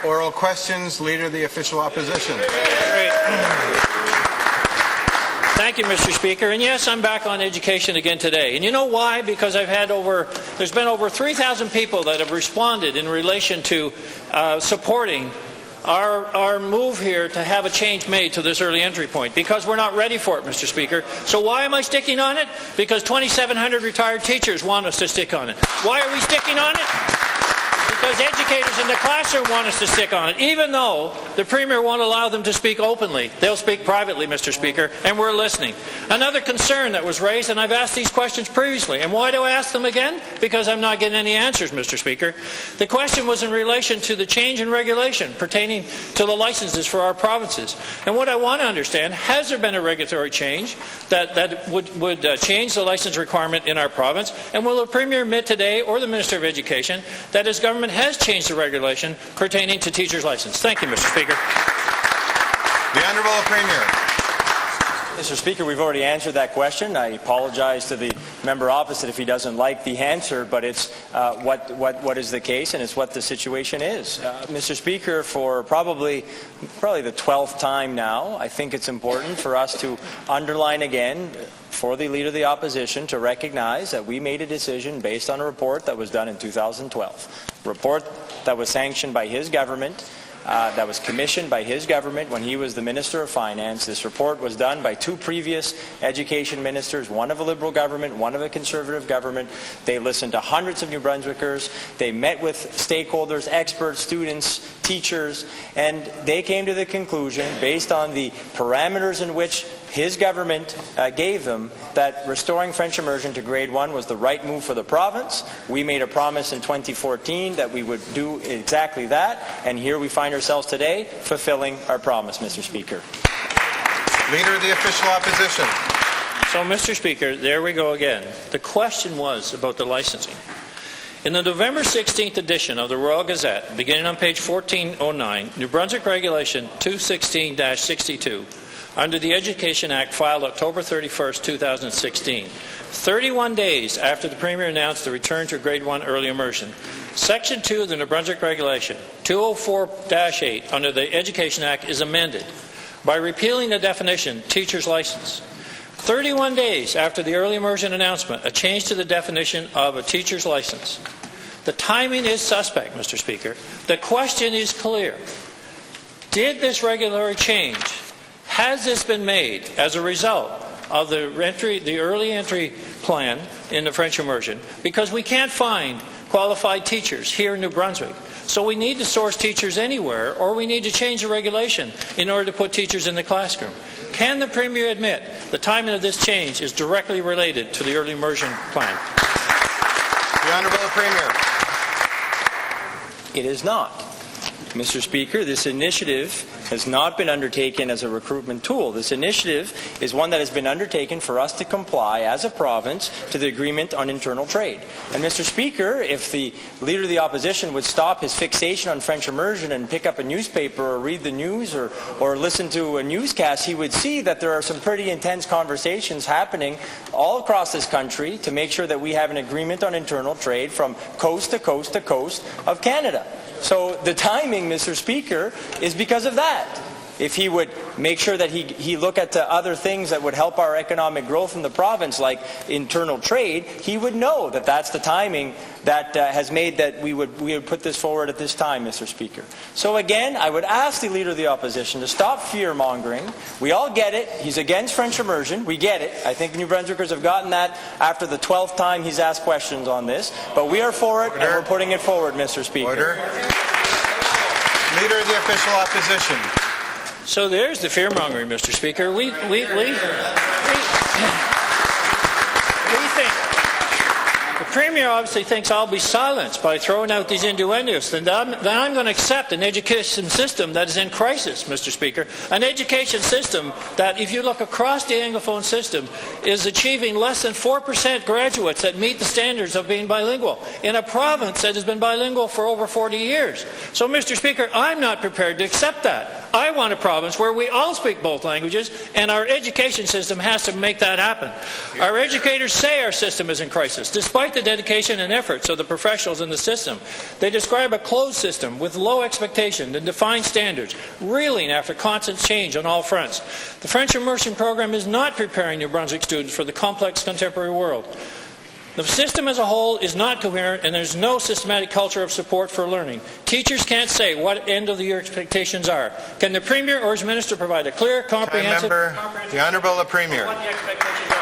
Oral questions. Leader of the Official Opposition. Great. Thank you, Mr. Speaker. And yes, I'm back on education again today. And you know why? Because there's been over 3,000 people that have responded in relation to supporting our move here to have a change made to this early entry point, because we're not ready for it, Mr. Speaker. So why am I sticking on it? Because 2,700 retired teachers want us to stick on it. Why are we sticking on it? Because educators in the classroom want us to stick on it, even though the Premier won't allow them to speak openly. They'll speak privately, Mr. Speaker, and we're listening. Another concern that was raised, and I've asked these questions previously, and why do I ask them again? Because I'm not getting any answers, Mr. Speaker. The question was in relation to the change in regulation pertaining to the licenses for our provinces. And what I want to understand, has there been a regulatory change that would change the license requirement in our province? And will the Premier admit today, or the Minister of Education, that his government has changed the regulation pertaining to teachers' license? Thank you, Mr. Speaker. The Honourable Premier. Mr. Speaker, we've already answered that question. I apologize to the member opposite if he doesn't like the answer, but it's what is the case, and it's what the situation is. Mr. Speaker, for probably the 12th time now, I think it's important for us to underline again for the Leader of the Opposition to recognize that we made a decision based on a report that was done in 2012. A report that was sanctioned by his government, that was commissioned by his government when he was the Minister of Finance. This report was done by two previous education ministers, one of a Liberal government, one of a Conservative government. They listened to hundreds of New Brunswickers. They met with stakeholders, experts, students, teachers, and they came to the conclusion, based on the parameters in which his government gave them, that restoring French immersion to grade 1 was the right move for the province. We made a promise in 2014 that we would do exactly that, and here we find ourselves today fulfilling our promise, Mr. Speaker. Leader of the Official Opposition. So, Mr. Speaker, there we go again. The question was about the licensing. In the November 16th edition of the Royal Gazette, beginning on page 1409, New Brunswick Regulation 216-62, under the Education Act filed October 31st, 2016, 31 days after the Premier announced the return to grade 1 early immersion, Section 2 of the New Brunswick Regulation 204-8 under the Education Act is amended by repealing the definition teacher's license. 31 days after the early immersion announcement, a change to the definition of a teacher's license. The timing is suspect, Mr. Speaker. The question is clear. Did this regulatory change, has this been made as a result of the early entry plan in the French immersion? Because we can't find qualified teachers here in New Brunswick. So we need to source teachers anywhere, or we need to change the regulation in order to put teachers in the classroom. Can the Premier admit the timing of this change is directly related to the early immersion plan? The Honourable Premier. It is not. Mr. Speaker, this initiative has not been undertaken as a recruitment tool. This initiative is one that has been undertaken for us to comply as a province to the Agreement on Internal Trade. And Mr. Speaker, if the Leader of the Opposition would stop his fixation on French immersion and pick up a newspaper or read the news or listen to a newscast, he would see that there are some pretty intense conversations happening all across this country to make sure that we have an Agreement on Internal Trade from coast to coast to coast of Canada. So the timing, Mr. Speaker, is because of that. If he would make sure that he look at other things that would help our economic growth in the province, like internal trade, he would know that that's the timing that has made that we would put this forward at this time, Mr. Speaker. So again, I would ask the Leader of the Opposition to stop fear-mongering. We all get it. He's against French immersion. We get it. I think New Brunswickers have gotten that after the 12th time he's asked questions on this. But we are for it, and we're putting it forward, Mr. Speaker. Order. Leader of the Official Opposition. So there's the fear-mongering, Mr. Speaker. We think the Premier obviously thinks I'll be silenced by throwing out these innuendos. Then I'm going to accept an education system that is in crisis, Mr. Speaker. An education system that, if you look across the Anglophone system, is achieving less than 4% graduates that meet the standards of being bilingual in a province that has been bilingual for over 40 years. So, Mr. Speaker, I'm not prepared to accept that. I want a province where we all speak both languages, and our education system has to make that happen. Our educators say our system is in crisis, despite the dedication and efforts of the professionals in the system. They describe a closed system with low expectations and defined standards, reeling after constant change on all fronts. The French immersion program is not preparing New Brunswick students for the complex contemporary world. The system as a whole is not coherent, and there's no systematic culture of support for learning. Teachers can't say what end of the year expectations are. Can the Premier or his Minister provide a clear, comprehensive... The Honourable the Premier. What the expectations are?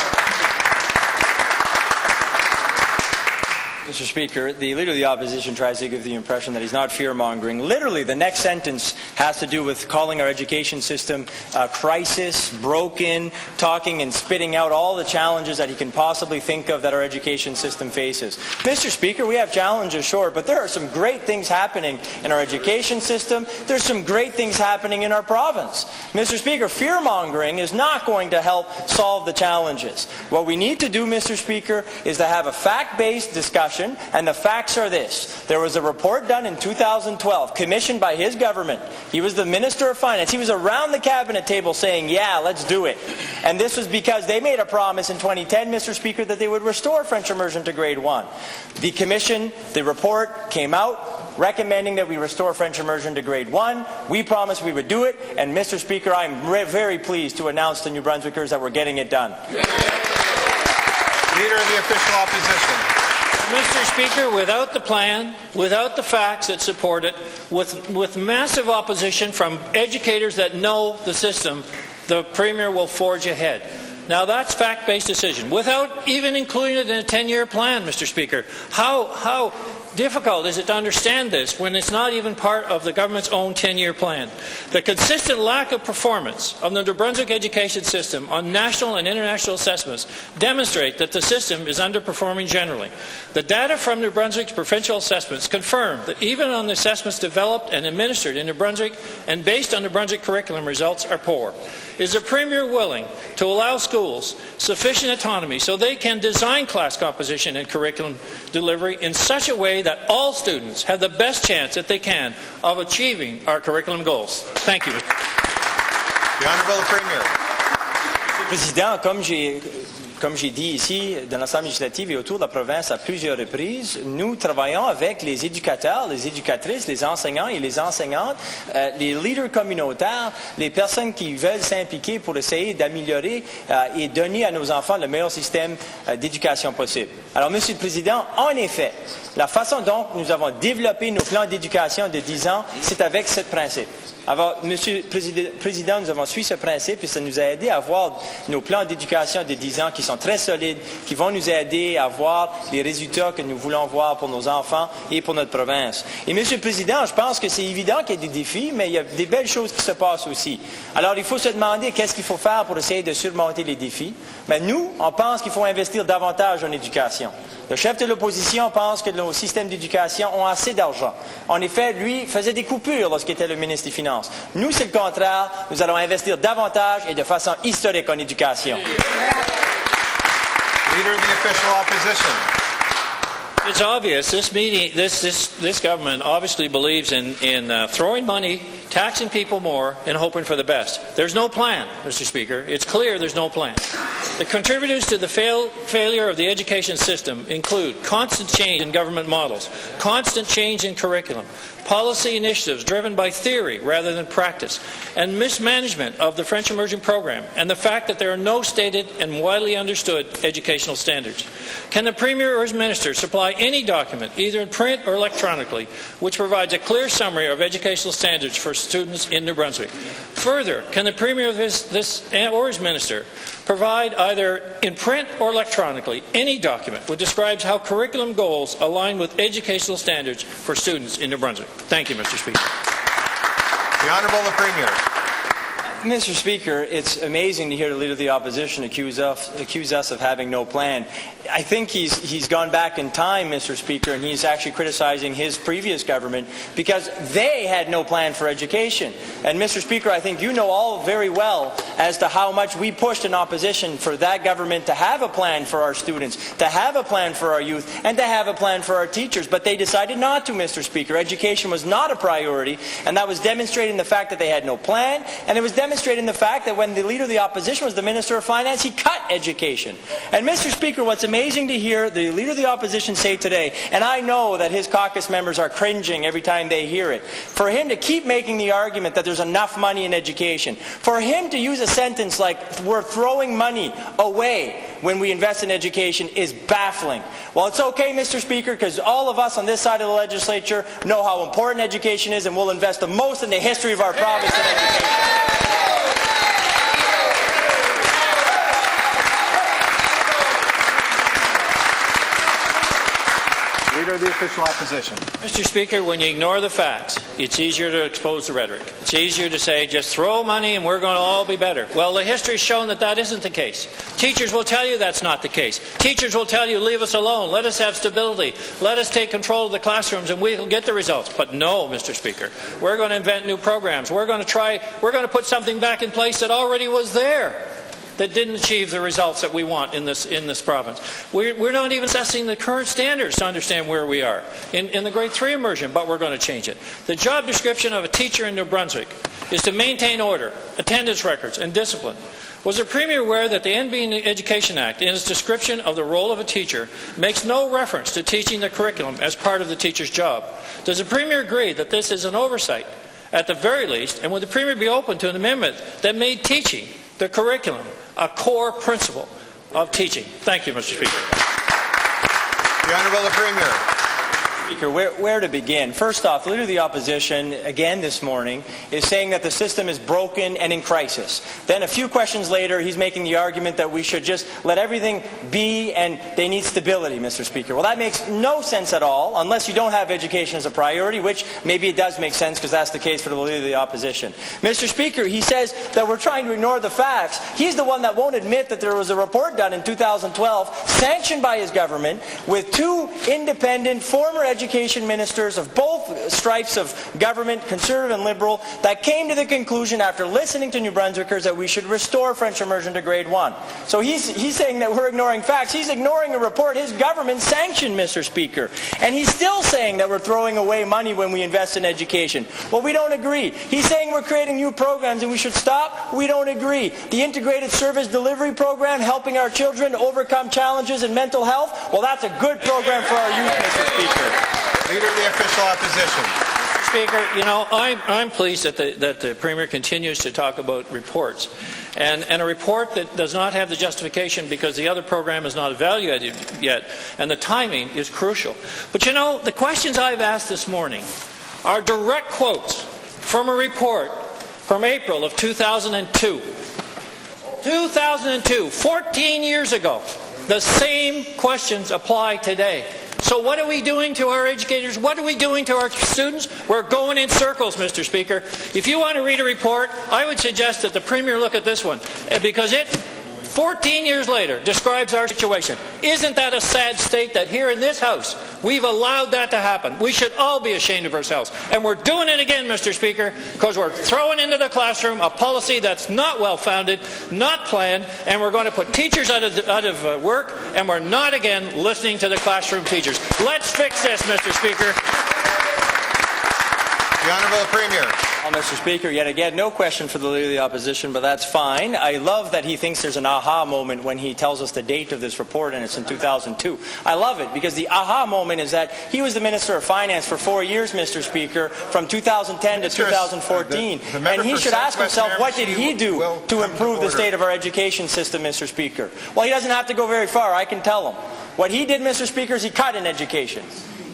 Mr. Speaker, the Leader of the Opposition tries to give the impression that he's not fear-mongering. Literally, the next sentence has to do with calling our education system a crisis, broken, talking and spitting out all the challenges that he can possibly think of that our education system faces. Mr. Speaker, we have challenges, sure, but there are some great things happening in our education system. There's some great things happening in our province. Mr. Speaker, fear-mongering is not going to help solve the challenges. What we need to do, Mr. Speaker, is to have a fact-based discussion. And the facts are this. There was a report done in 2012, commissioned by his government. He was the Minister of Finance. He was around the cabinet table saying, yeah, let's do it. And this was because they made a promise in 2010, Mr. Speaker, that they would restore French immersion to grade 1. The report came out recommending that we restore French immersion to grade 1. We promised we would do it. And Mr. Speaker, I'm very pleased to announce to New Brunswickers that we're getting it done. Leader of the Official Opposition. Mr. Speaker, without the plan, without the facts that support it, with massive opposition from educators that know the system, the Premier will forge ahead. Now that's fact-based decision, without even including it in a 10-year plan, Mr. Speaker. How difficult is it to understand this when it's not even part of the government's own 10-year plan? The consistent lack of performance of the New Brunswick education system on national and international assessments demonstrate that the system is underperforming generally. The data from New Brunswick's provincial assessments confirm that even on the assessments developed and administered in New Brunswick and based on New Brunswick curriculum, results are poor. Is the Premier willing to allow schools sufficient autonomy so they can design class composition and curriculum delivery in such a way that all students have the best chance that they can of achieving our curriculum goals? Thank you. The Honourable Premier. Président, comme j'ai dit ici, dans l'Assemblée législative et autour de la province à plusieurs reprises, nous travaillons avec les éducateurs, les éducatrices, les enseignants et les enseignantes, les leaders communautaires, les personnes qui veulent s'impliquer pour essayer d'améliorer et donner à nos enfants le meilleur système d'éducation possible. Alors, Monsieur le Président, en effet, la façon dont nous avons développé nos plans d'éducation de 10 ans, c'est avec ce principe. Alors, Monsieur le Président, nous avons suivi ce principe et ça nous a aidé à avoir nos plans d'éducation de 10 ans qui sont très solides, qui vont nous aider à voir les résultats que nous voulons voir pour nos enfants et pour notre province. Et Monsieur le Président, je pense que c'est évident qu'il y a des défis, mais il y a des belles choses qui se passent aussi. Alors, il faut se demander qu'est-ce qu'il faut faire pour essayer de surmonter les défis. Mais nous, on pense qu'il faut investir davantage en éducation. Le chef de l'opposition pense que nos systèmes d'éducation ont assez d'argent. En effet, lui faisait des coupures lorsqu'il était le ministre des Finances. Nous, c'est le contraire. Nous allons investir davantage et de façon historique en éducation. Leader of the Official Opposition. It's obvious this government obviously believes in throwing money, taxing people more, and hoping for the best. There's no plan, Mr. Speaker. It's clear there's no plan. The contributors to the failure of the education system include constant change in government models, constant change in curriculum, policy initiatives driven by theory rather than practice, and mismanagement of the French immersion program, and the fact that there are no stated and widely understood educational standards. Can the Premier or his Minister supply any document, either in print or electronically, which provides a clear summary of educational standards for students in New Brunswick? Further, can the Premier or his Minister provide either in print or electronically any document which describes how curriculum goals align with educational standards for students in New Brunswick? Thank you, Mr. Speaker. The Honourable the Premier. Mr. Speaker, it's amazing to hear the Leader of the Opposition accuse us of having no plan. I think he's gone back in time, Mr. Speaker, and he's actually criticizing his previous government because they had no plan for education. And Mr. Speaker, I think you know all very well as to how much we pushed in opposition for that government to have a plan for our students, to have a plan for our youth, and to have a plan for our teachers. But they decided not to, Mr. Speaker. Education was not a priority, and that was demonstrated in the fact that they had no plan, and it was demonstrated in the fact that when the Leader of the Opposition was the Minister of Finance, he cut education. And Mr. Speaker, what's amazing to hear the Leader of the Opposition say today, and I know that his caucus members are cringing every time they hear it, for him to keep making the argument that there's enough money in education, for him to use a sentence like we're throwing money away when we invest in education is baffling. Well, it's okay, Mr. Speaker, because all of us on this side of the legislature know how important education is, and we'll invest the most in the history of our province in education. Leader of the Official Opposition. Mr. Speaker, when you ignore the facts, it's easier to expose the rhetoric. It's easier to say, just throw money and we're going to all be better. Well, the history has shown that that isn't the case. Teachers will tell you that's not the case. Teachers will tell you, leave us alone, let us have stability, let us take control of the classrooms and we'll get the results. But no, Mr. Speaker, we're going to invent new programs. We're going to put something back in place that already was there, that didn't achieve the results that we want in this province. We're not even assessing the current standards to understand where we are in the grade 3 immersion, but we're going to change it. The job description of a teacher in New Brunswick is to maintain order, attendance records, and discipline. Was the Premier aware that the NB Education Act, in its description of the role of a teacher, makes no reference to teaching the curriculum as part of the teacher's job? Does the Premier agree that this is an oversight, at the very least, and would the Premier be open to an amendment that made teaching, the curriculum, a core principle of teaching? Thank you, Mr. Speaker. The Honourable the Premier. Speaker, where to begin? First off, the Leader of the Opposition, again this morning, is saying that the system is broken and in crisis. Then a few questions later, he's making the argument that we should just let everything be and they need stability, Mr. Speaker. Well, that makes no sense at all, unless you don't have education as a priority, which maybe it does make sense because that's the case for the Leader of the Opposition. Mr. Speaker, he says that we're trying to ignore the facts. He's the one that won't admit that there was a report done in 2012, sanctioned by his government, with two independent former education ministers of both stripes of government, Conservative and Liberal, that came to the conclusion after listening to New Brunswickers that we should restore French immersion to grade 1. So he's saying that we're ignoring facts. He's ignoring a report his government sanctioned, Mr. Speaker. And he's still saying that we're throwing away money when we invest in education. Well, we don't agree. He's saying we're creating new programs and we should stop. We don't agree. The Integrated Service Delivery Program, helping our children overcome challenges in mental health, well, that's a good program for our youth, Mr. Speaker. Leader of the Official Opposition. Speaker, you know, I'm pleased that the Premier continues to talk about reports. And a report that does not have the justification because the other program is not evaluated yet, and the timing is crucial. But you know, the questions I've asked this morning are direct quotes from a report from April of 2002. 2002, 14 years ago. The same questions apply today. So what are we doing to our educators? What are we doing to our students? We're going in circles, Mr. Speaker. If you want to read a report, I would suggest that the Premier look at this one, because it, 14 years later, describes our situation. Isn't that a sad state that here in this House, we've allowed that to happen? We should all be ashamed of ourselves. And we're doing it again, Mr. Speaker, because we're throwing into the classroom a policy that's not well-founded, not planned, and we're going to put teachers out of work, and we're not again listening to the classroom teachers. Let's fix this, Mr. Speaker. The Honourable Premier. Well, Mr. Speaker, yet again, no question for the Leader of the Opposition, but that's fine. I love that he thinks there's an aha moment when he tells us the date of this report, and it's in 2002. I love it, because the aha moment is that he was the Minister of Finance for 4 years, Mr. Speaker, from 2010 to 2014. And he should ask himself, what did he do to improve the state of our education system, Mr. Speaker? Well, he doesn't have to go very far. I can tell him. What he did, Mr. Speaker, is he cut in education.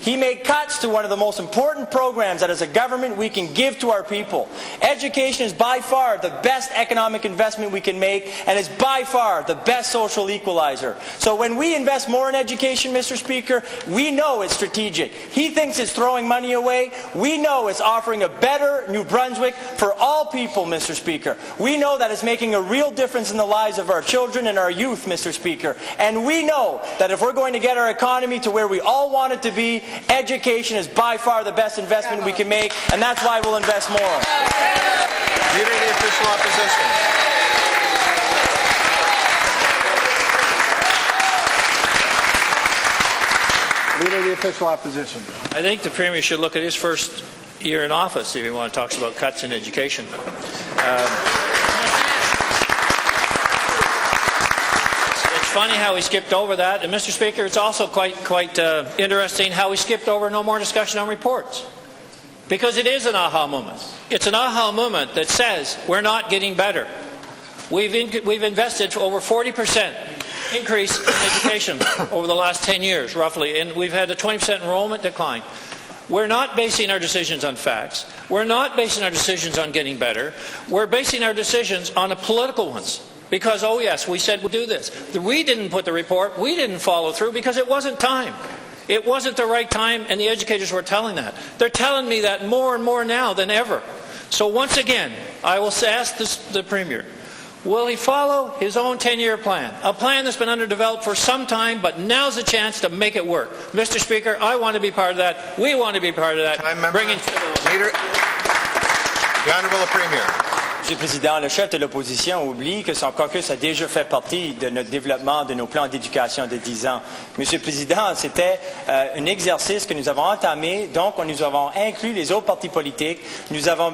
He made cuts to one of the most important programs that as a government we can give to our people. Education is by far the best economic investment we can make, and is by far the best social equalizer. So when we invest more in education, Mr. Speaker, we know it's strategic. He thinks it's throwing money away. We know it's offering a better New Brunswick for all people, Mr. Speaker. We know that it's making a real difference in the lives of our children and our youth, Mr. Speaker. And we know that if we're going to get our economy to where we all want it to be, education is by far the best investment we can make, and that's why we'll invest more. Leader of the Official Opposition. Leader of the Official Opposition. I think the Premier should look at his first year in office if he want to talk about cuts in education. It's funny how he skipped over that, and Mr. Speaker, it's also quite interesting how he skipped over no more discussion on reports. Because it is an aha moment. It's an aha moment that says we're not getting better. We've invested over 40% increase in education over the last 10 years, roughly, and we've had a 20% enrollment decline. We're not basing our decisions on facts. We're not basing our decisions on getting better. We're basing our decisions on the political ones. Because, oh yes, we said we'll do this. We didn't put the report. We didn't follow through because it wasn't time. It wasn't the right time, and the educators were telling that. They're telling me that more and more now than ever. So once again, I will ask the Premier, will he follow his own 10-year plan? A plan that's been underdeveloped for some time, but now's the chance to make it work. Mr. Speaker, I want to be part of that. We want to be part of that. Leader, the Honourable Premier. Monsieur le Président, le chef de l'opposition oublie que son caucus a déjà fait partie de notre développement de nos plans d'éducation de 10 ans. Monsieur le Président, c'était un exercice que nous avons entamé, donc nous avons inclus les autres partis politiques, nous avons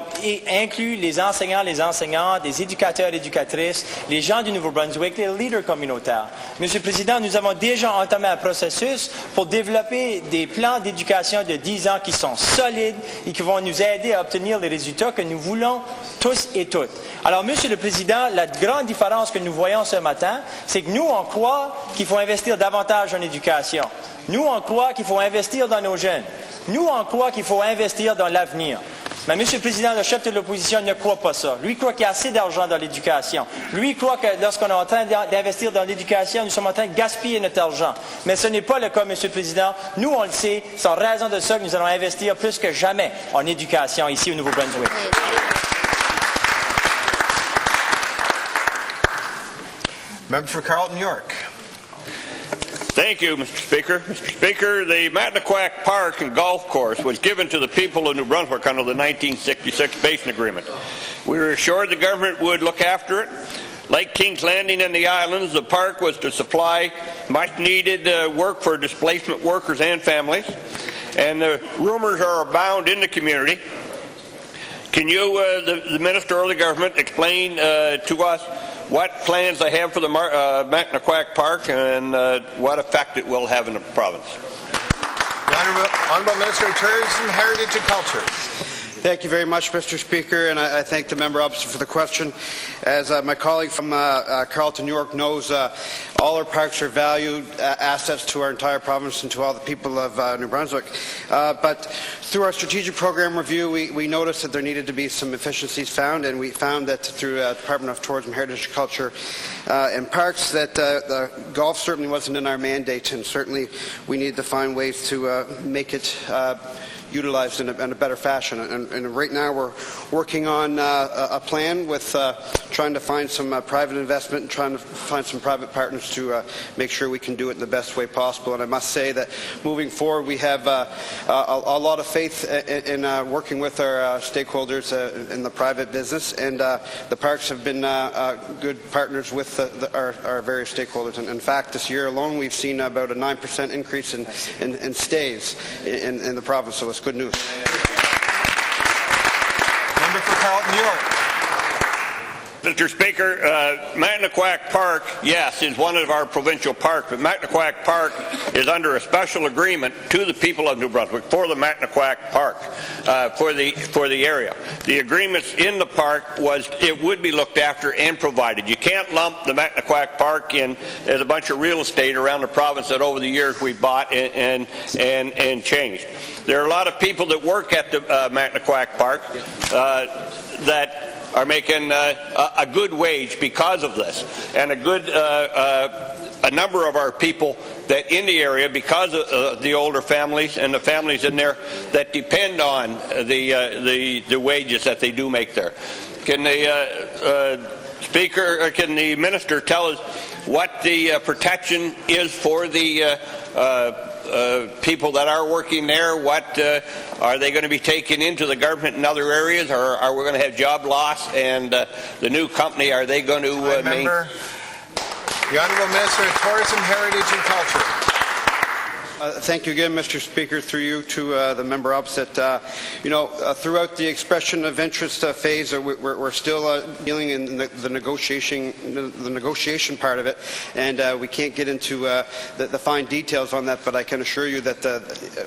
inclus les enseignants, les enseignantes, les éducateurs et éducatrices, les gens du Nouveau-Brunswick, les leaders communautaires. Monsieur le Président, nous avons déjà entamé un processus pour développer des plans d'éducation de 10 ans qui sont solides et qui vont nous aider à obtenir les résultats que nous voulons tous et toutes. Alors, Monsieur le Président, la grande différence que nous voyons ce matin, c'est que nous, on croit qu'il faut investir davantage en éducation. Nous, on croit qu'il faut investir dans nos jeunes. Nous, on croit qu'il faut investir dans l'avenir. Mais Monsieur le Président, le chef de l'opposition ne croit pas ça. Lui croit qu'il y a assez d'argent dans l'éducation. Lui croit que lorsqu'on est en train d'investir dans l'éducation, nous sommes en train de gaspiller notre argent. Mais ce n'est pas le cas, Monsieur le Président. Nous, on le sait. C'est en raison de ça que nous allons investir plus que jamais en éducation ici au Nouveau-Brunswick. Member for Carlton York. Thank you, Mr. Speaker. Mr. Speaker, the Matnaquack Park and Golf Course was given to the people of New Brunswick under the 1966 Basin Agreement. We were assured the government would look after it. Like King's Landing and the islands, the park was to supply much-needed work for displacement workers and families. And the rumors are abound in the community. Can you, the Minister of the Government, explain to us what plans they have for the Matnaquack Park and what effect it will have in the province? The Honourable Minister of Tourism, Heritage and Culture. Thank you very much, Mr. Speaker, and I thank the member opposite for the question. As my colleague from Carlton York knows, all our parks are valued assets to our entire province and to all the people of New Brunswick. But through our strategic program review, we noticed that there needed to be some efficiencies found, and we found that through Department of Tourism, Heritage, Culture and Parks, that the golf certainly wasn't in our mandate, and certainly we need to find ways to make it utilized in a better fashion. And right now we're working on a plan with trying to find some private investment and trying to find some private partners to make sure we can do it in the best way possible. And I must say that moving forward, we have a lot of faith in working with our stakeholders in the private business, and the parks have been good partners with our various stakeholders. And in fact, this year alone, we've seen about a 9% increase in stays in the province, so it's good news. Member for Carlton York. Mr. Speaker, Matnaquack Park, yes, is one of our provincial parks, but Matnaquack Park is under a special agreement to the people of New Brunswick for the Matnaquack Park, for the area. The agreements in the park was it would be looked after and provided. You can't lump the Matnaquack Park in as a bunch of real estate around the province that over the years we bought and changed. There are a lot of people that work at the Matnaquack Park that are making a good wage because of this, and a number of our people that in the area, because of the older families and the families in there that depend on the wages that they do make there. Can the Speaker, or can the Minister tell us what the protection is for the people that are working there? What are they going to be taken into the government in other areas, or are we going to have job loss? And the new company, are they going to Member, the Honourable Minister of Tourism, Heritage and Culture. Thank you again, Mr. Speaker, through you to the member opposite. Throughout the expression of interest phase, we're still dealing in the negotiation part of it, and we can't get into the fine details on that. But I can assure you that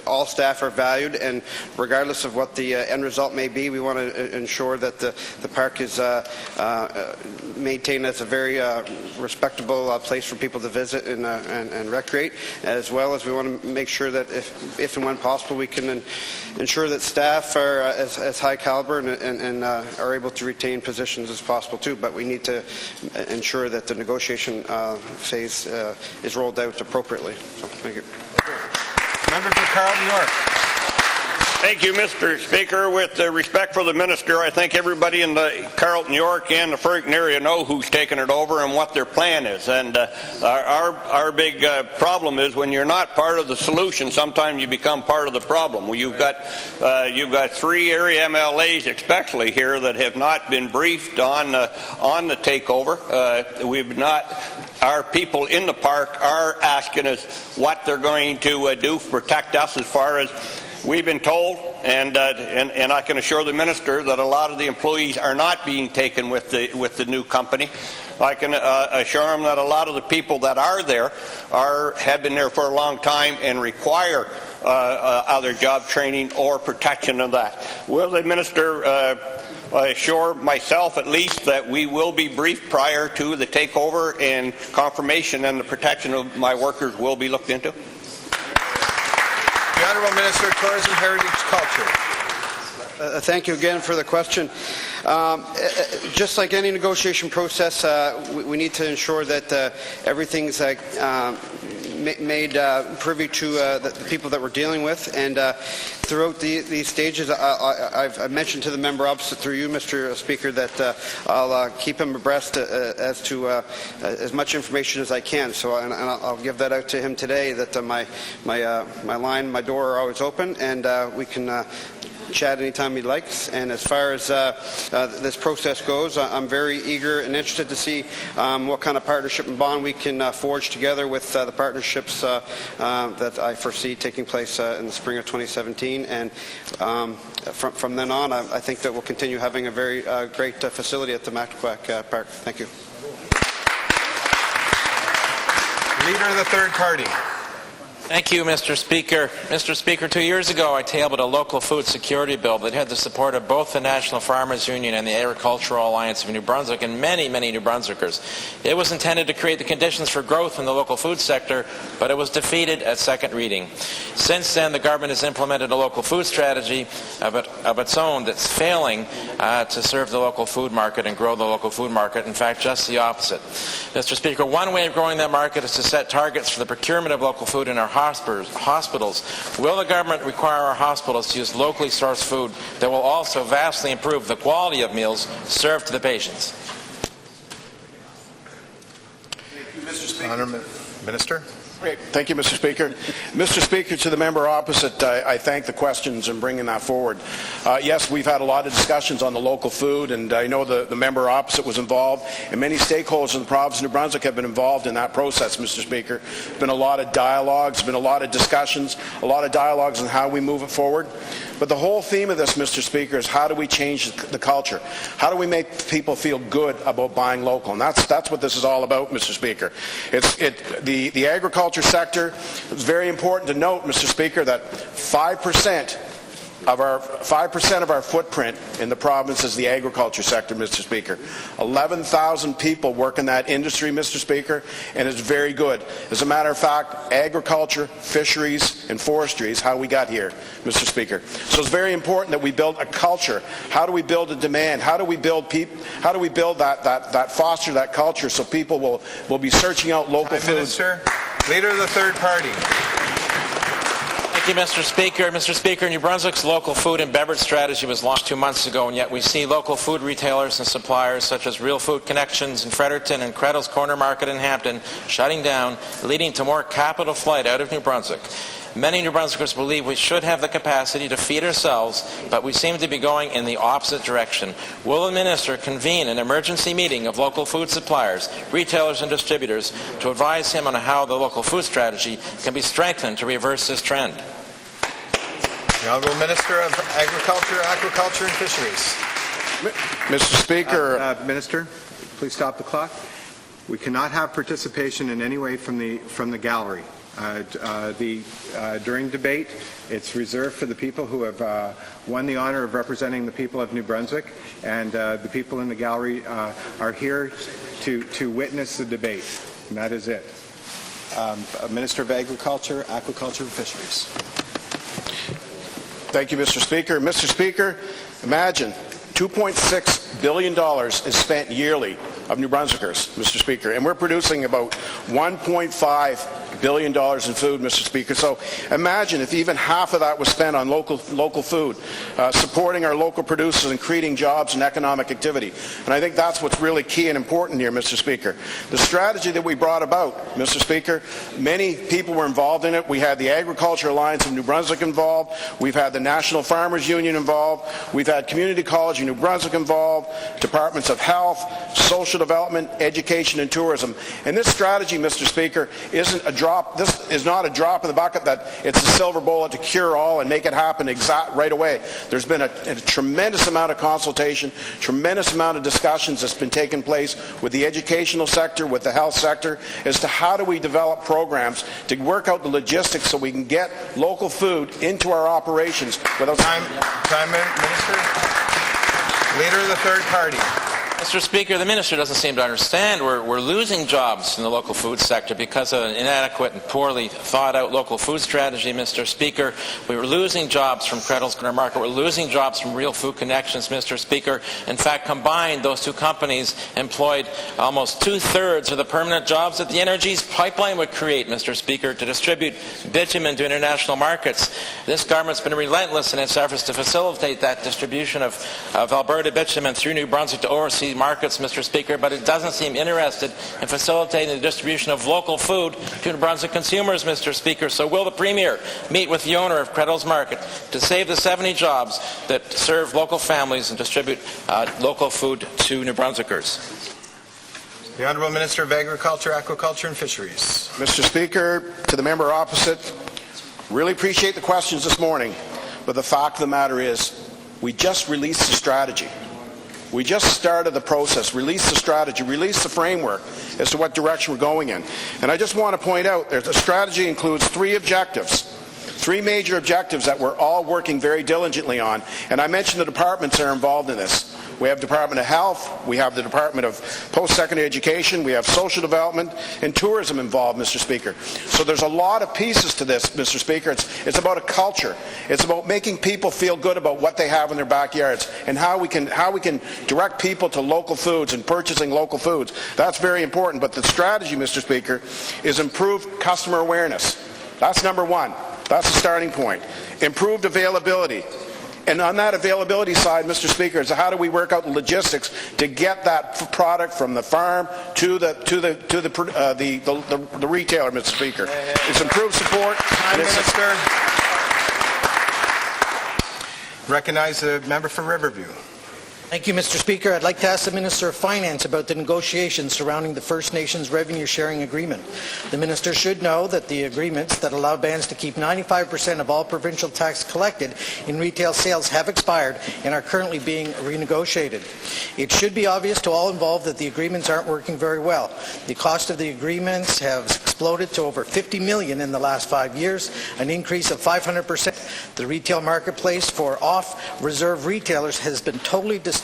all staff are valued, and regardless of what the end result may be, we want to ensure that the park is maintained as a very respectable place for people to visit and recreate, as well as we want to make sure that if and when possible, we can ensure that staff are as high caliber and are able to retain positions as possible too. But we need to ensure that the negotiation phase is rolled out appropriately. So, thank you. Member for Carleton York. Thank you, Mr. Speaker. With respect for the Minister, I think everybody in the Carleton York and the Fredericton area know who's taken it over and what their plan is. And our big problem is when you're not part of the solution, sometimes you become part of the problem. Well, you've got 3 area MLAs, especially here, that have not been briefed on the takeover. Our people in the park are asking us what they're going to do to protect us as far as we've been told, and I can assure the Minister that a lot of the employees are not being taken with the new company. I can assure him that a lot of the people that are there have been there for a long time and require either job training or protection of that. Will the Minister assure myself, at least, that we will be briefed prior to the takeover, and confirmation and the protection of my workers will be looked into? The Honourable Minister of Tourism, Heritage, Culture. Thank you again for the question. Just like any negotiation process, we need to ensure that everything's made privy to the people that we're dealing with. And throughout these stages, I've mentioned to the member opposite through you, Mr. Speaker, that I'll keep him abreast as to as much information as I can. So, and I'll give that out to him today. That my door are always open, and we can chat anytime he likes. And as far as this process goes, I'm very eager and interested to see what kind of partnership and bond we can forge together with the partnerships that I foresee taking place in the spring of 2017. And from then on, I think that we'll continue having a very great facility at the Matnaquack Park. Thank you. Leader of the third party. Thank you, Mr. Speaker. Mr. Speaker, 2 years ago I tabled a local food security bill that had the support of both the National Farmers Union and the Agricultural Alliance of New Brunswick and many, many New Brunswickers. It was intended to create the conditions for growth in the local food sector, but it was defeated at second reading. Since then, the government has implemented a local food strategy of its own that's failing to serve the local food market and grow the local food market. In fact, just the opposite. Mr. Speaker, one way of growing that market is to set targets for the procurement of local food in our hospitals. Will the government require our hospitals to use locally sourced food that will also vastly improve the quality of meals served to the patients? Honourable Minister. Great. Thank you, Mr. Speaker. Mr. Speaker, to the member opposite, I thank the questions and bringing that forward. Yes, we've had a lot of discussions on the local food, and I know the member opposite was involved, and many stakeholders in the province of New Brunswick have been involved in that process, Mr. Speaker. There's been a lot of dialogues, been a lot of discussions, a lot of dialogues on how we move it forward. But the whole theme of this, Mr. Speaker, is how do we change the culture? How do we make people feel good about buying local? And that's what this is all about, Mr. Speaker. The agriculture sector, it's very important to note, Mr. Speaker, that 5% of our footprint in the province is the agriculture sector, Mr. Speaker. 11,000 people work in that industry, Mr. Speaker, and it's very good. As a matter of fact, agriculture, fisheries, and forestry is how we got here, Mr. Speaker. So it's very important that we build a culture. How do we build a demand? How do we build that foster that culture so people will be searching out local food? Minister, Leader of the Third Party. Thank you, Mr. Speaker. Mr. Speaker, New Brunswick's local food and beverage strategy was launched 2 months ago, and yet we see local food retailers and suppliers such as Real Food Connections in Fredericton and Creddle's Corner Market in Hampton shutting down, leading to more capital flight out of New Brunswick. Many New Brunswickers believe we should have the capacity to feed ourselves, but we seem to be going in the opposite direction. Will the Minister convene an emergency meeting of local food suppliers, retailers and distributors to advise him on how the local food strategy can be strengthened to reverse this trend? The Honourable Minister of Agriculture, Aquaculture and Fisheries. Mr. Speaker. Minister, please stop the clock. We cannot have participation in any way from the gallery. During debate, it's reserved for the people who have won the honor of representing the people of New Brunswick, and the people in the gallery are here to witness the debate, and that is it. Minister of Agriculture, Aquaculture and Fisheries. Thank you, Mr. Speaker. Mr. Speaker, imagine $2.6 billion is spent yearly of New Brunswickers, Mr. Speaker, and we're producing about $1.5 billion in food, Mr. Speaker. So imagine if even half of that was spent on local food, supporting our local producers and creating jobs and economic activity. And I think that's what's really key and important here, Mr. Speaker. The strategy that we brought about, Mr. Speaker, many people were involved in it. We had the Agriculture Alliance of New Brunswick involved. We've had the National Farmers Union involved. We've had Community College of New Brunswick involved, Departments of Health, Social Development, Education and Tourism. And this strategy, Mr. Speaker, this is not a drop in the bucket that it's a silver bullet to cure all and make it happen right away. There's been a tremendous amount of consultation, tremendous amount of discussions that's been taking place with the educational sector, with the health sector, as to how do we develop programs to work out the logistics so we can get local food into our operations without... Time, Minister. Leader of the Third Party. Mr. Speaker, the Minister doesn't seem to understand. We're losing jobs in the local food sector because of an inadequate and poorly thought-out local food strategy, Mr. Speaker. We were losing jobs from Creddle's Corner Market. We're losing jobs from Real Food Connections, Mr. Speaker. In fact, combined, those two companies employed almost two-thirds of the permanent jobs that the NRG's pipeline would create, Mr. Speaker, to distribute bitumen to international markets. This government's been relentless in its efforts to facilitate that distribution of Alberta bitumen through New Brunswick to overseas markets, Mr. Speaker, but it doesn't seem interested in facilitating the distribution of local food to New Brunswick consumers, Mr. Speaker. So will the Premier meet with the owner of Creddle's Market to save the 70 jobs that serve local families and distribute local food to New Brunswickers? The Honourable Minister of Agriculture, Aquaculture and Fisheries. Mr. Speaker, to the member opposite, really appreciate the questions this morning, but the fact of the matter is we just released the strategy. We just started the process, released the strategy, released the framework as to what direction we're going in. And I just want to point out that the strategy includes three major objectives that we're all working very diligently on. And I mentioned the departments that are involved in this. We have Department of Health, we have the Department of Post-Secondary Education, we have Social Development and Tourism involved, Mr. Speaker. So there's a lot of pieces to this, Mr. Speaker. It's about a culture. It's about making people feel good about what they have in their backyards and how we can direct people to local foods and purchasing local foods. That's very important. But the strategy, Mr. Speaker, is improved customer awareness. That's number one. That's the starting point. Improved availability. And on that availability side, Mr. Speaker, is how do we work out the logistics to get that product from the farm to the retailer, Mr. Speaker? It's improved support. Time, Minister. Recognize the member for Riverview. Thank you, Mr. Speaker. I'd like to ask the Minister of Finance about the negotiations surrounding the First Nations Revenue Sharing Agreement. The Minister should know that the agreements that allow bands to keep 95% of all provincial tax collected in retail sales have expired and are currently being renegotiated. It should be obvious to all involved that the agreements aren't working very well. The cost of the agreements has exploded to over $50 million in the last 5 years, an increase of 500%. The retail marketplace for off-reserve retailers has been totally distorted,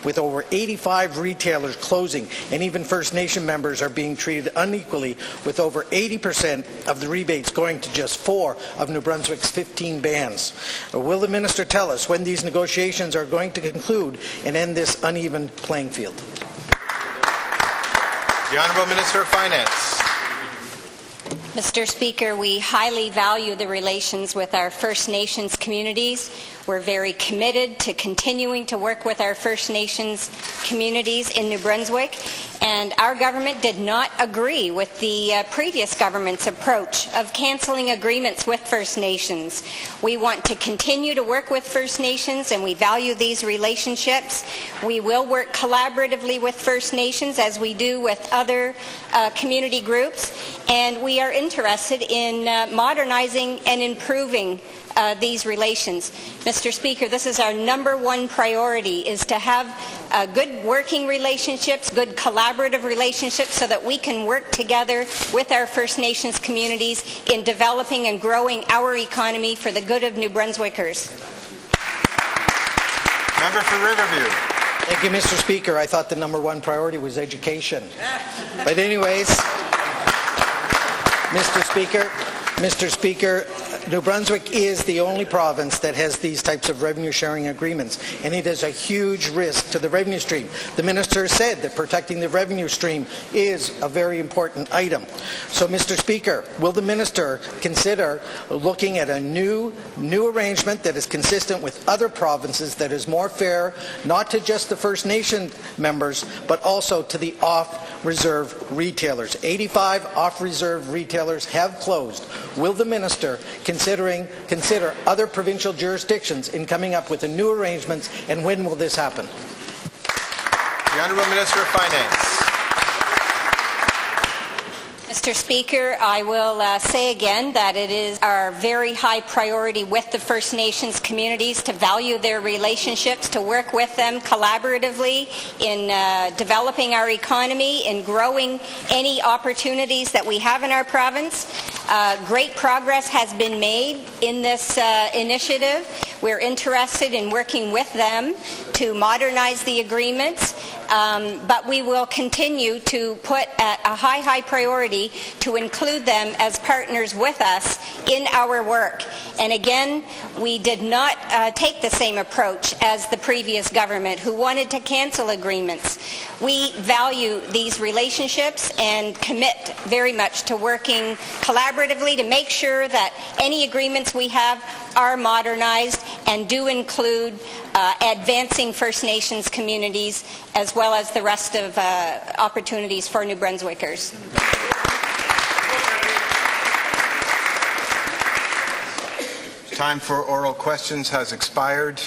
with over 85 retailers closing, and even First Nation members are being treated unequally, with over 80% of the rebates going to just 4 of New Brunswick's 15 bands. Will the Minister tell us when these negotiations are going to conclude and end this uneven playing field? The Honourable Minister of Finance. Mr. Speaker, we highly value the relations with our First Nations communities. We're very committed to continuing to work with our First Nations communities in New Brunswick, and our government did not agree with the previous government's approach of cancelling agreements with First Nations. We want to continue to work with First Nations, and we value these relationships. We will work collaboratively with First Nations as we do with other community groups, and we are interested in modernizing and improving these relations. Mr. Speaker, this is our #1 priority, is to have good working relationships, good collaborative relationships, so that we can work together with our First Nations communities in developing and growing our economy for the good of New Brunswickers. Member for Riverview. Thank you, Mr. Speaker. I thought the #1 priority was education. But anyways, Mr. Speaker, New Brunswick is the only province that has these types of revenue sharing agreements, and it is a huge risk to the revenue stream. The Minister said that protecting the revenue stream is a very important item. So, Mr. Speaker, will the Minister consider looking at a new arrangement that is consistent with other provinces, that is more fair, not to just the First Nation members, but also to the off-reserve retailers? 85 off-reserve retailers have closed. Will the Minister consider other provincial jurisdictions in coming up with the new arrangements, and when will this happen? The Honourable Minister of Finance. Mr. Speaker, I will say again that it is our very high priority with the First Nations communities to value their relationships, to work with them collaboratively in developing our economy, in growing any opportunities that we have in our province. Great progress has been made in this initiative. We're interested in working with them to modernize the agreements, but we will continue to put a high priority to include them as partners with us in our work. And again, we did not take the same approach as the previous government, who wanted to cancel agreements. We value these relationships and commit very much to working collaboratively to make sure that any agreements we have are modernized and do include advancing First Nations communities, as well as the rest of opportunities for New Brunswickers. Time for oral questions has expired.